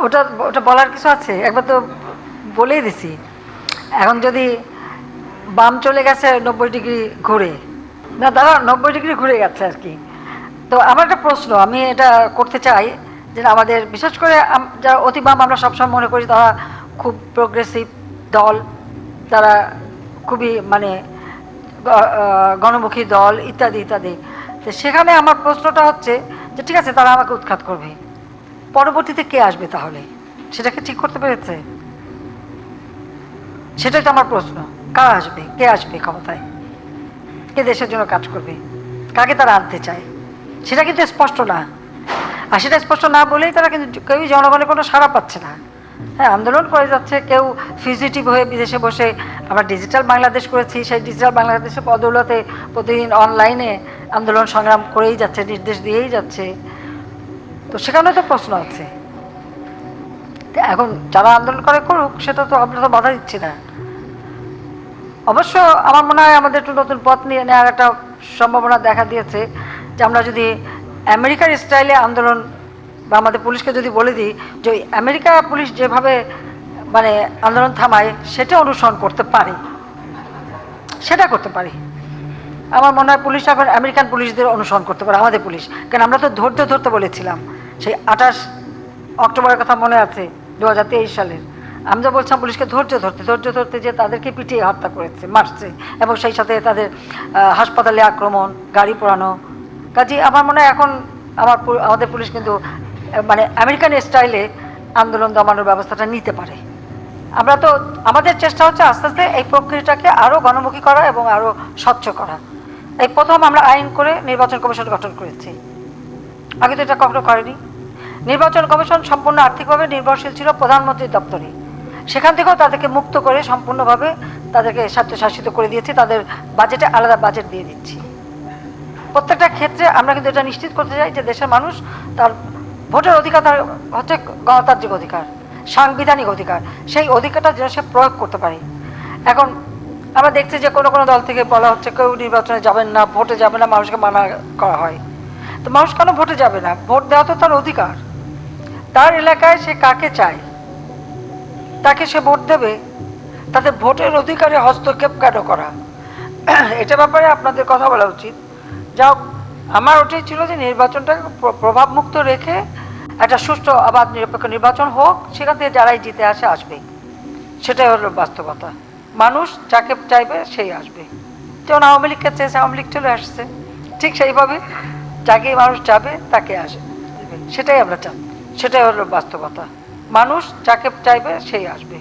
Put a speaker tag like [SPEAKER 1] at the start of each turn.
[SPEAKER 1] ওটা ওটা বলার কিছু আছে? একবার তো বলেই দিছি। এখন যদি বাম চলে গেছে 90 ডিগ্রি ঘুরে, না দাদা 90 ডিগ্রি ঘুরে গেছে আর কি। তো আমার একটা প্রশ্ন আমি এটা করতে চাই যে আমাদের বিশেষ করে যারা অতি বাম আমরা সবসময় মনে করি তারা খুব প্রোগ্রেসিভ দল, তারা খুবই মানে গণমুখী দল ইত্যাদি ইত্যাদি। তো সেখানে আমার প্রশ্নটা হচ্ছে যে ঠিক আছে তারা আমাকে উৎখাত করবে, পরবর্তীতে কে আসবে তাহলে? সেটাকে ঠিক করতে পেরেছে? সেটাই তো আমার প্রশ্ন। কারা আসবে, কে আসবে ক্ষমতায়, কে দেশের জন্য কাজ করবে, কাকে তারা আনতে চায়? সেটা কিন্তু স্পষ্ট না। আর সেটা স্পষ্ট না বলেই তারা কিন্তু কেউই জনগণের কোনো সাড়া পাচ্ছে না। হ্যাঁ, আন্দোলন করে যাচ্ছে, কেউ ফিজিটিভ হয়ে বিদেশে বসে। আমরা ডিজিটাল বাংলাদেশ করেছি, সেই ডিজিটাল বাংলাদেশের বদৌলতে প্রতিদিন অনলাইনে আন্দোলন সংগ্রাম করেই যাচ্ছে, নির্দেশ দিয়েই যাচ্ছে। তো সেখানে তো প্রশ্ন আছে। এখন যারা আন্দোলন করে করুক, সেটা তো আমরা তো বাধা দিচ্ছি না। অবশ্য আমার মনে হয় আমাদের একটু নতুন পথ নিয়ে নেওয়ার একটা সম্ভাবনা দেখা দিয়েছে যে আমরা যদি আমেরিকার স্টাইলে আন্দোলন বা আমাদের পুলিশকে যদি বলে দিই যে আমেরিকা পুলিশ যেভাবে মানে আন্দোলন থামায় সেটা অনুসরণ করতে পারে, সেটা করতে পারি। আমার মনে হয় পুলিশ এখন আমেরিকান পুলিশদের অনুসরণ করতে পারে, আমাদের পুলিশ। কারণ আমরা তো ধৈর্য ধরতে বলেছিলাম সেই 28 অক্টোবরের কথা মনে আছে 2023 সালের। আমি তো বলছিলাম পুলিশকে ধৈর্য ধরতে যে তাদেরকে পিটিয়ে হত্যা করেছে, মারছে, এবং সেই সাথে তাদের হাসপাতালে আক্রমণ, গাড়ি পোড়ানো। কাজে আমার মনে হয় এখন আমাদের পুলিশ কিন্তু মানে আমেরিকান স্টাইলে আন্দোলন দমানোর ব্যবস্থাটা নিতে পারে। আমরা তো আমাদের চেষ্টা হচ্ছে আস্তে আস্তে এই প্রক্রিয়াটাকে আরও গণমুখী করা এবং আরও স্বচ্ছ করা। এই প্রথম আমরা আইন করে নির্বাচন কমিশন গঠন করেছি, আগে তো এটা কখনো করেনি। নির্বাচন কমিশন সম্পূর্ণ আর্থিকভাবে নির্ভরশীল ছিল প্রধানমন্ত্রীর দপ্তরে। সেখান থেকেও তাদেরকে মুক্ত করে সম্পূর্ণভাবে তাদেরকে স্বায়ত্তশাসিত করে দিয়েছি, তাদের বাজেটে আলাদা বাজেট দিয়ে দিচ্ছি। প্রত্যেকটা ক্ষেত্রে আমরা কিন্তু এটা নিশ্চিত করতে চাই যে দেশের মানুষ তার ভোটের অধিকার, তার হচ্ছে গণতান্ত্রিক অধিকার, সাংবিধানিক অধিকার, সেই অধিকারটা যেন সে প্রয়োগ করতে পারে। এখন আমরা দেখছি যে কোনো কোনো দল থেকে বলা হচ্ছে কেউ নির্বাচনে যাবেন না, ভোটে যাবে না, মানুষকে মানা করা হয়। তো মানুষ কেন ভোটে যাবে না? ভোট দেওয়া তো তার অধিকার। তার এলাকায় সে কাকে চায় তাকে সে ভোট দেবে। তাদের ভোটের অধিকারে হস্তক্ষেপ কেন করা? এটা ব্যাপারে আপনাদের কথা বলা উচিত। যাও, আমার ওটাই ছিল যে নির্বাচনটাকে প্রভাবমুক্ত রেখে একটা সুষ্ঠু অবাধ নিরপেক্ষ নির্বাচন হোক, সেখান থেকে যারাই জিতে আসবে। সেটাই হলো বাস্তবতা। মানুষ যাকে চাইবে সেই আসবে। যেমন আওয়ামী লীগকে চেয়েছে, আওয়ামী লীগ চলে আসছে, ঠিক সেইভাবে যাকে মানুষ যাবে তাকে আসবে, সেটাই আমরা চাই। সেটাই হলো বাস্তবতা। মানুষ যাকে চাইবে সেই আসবে।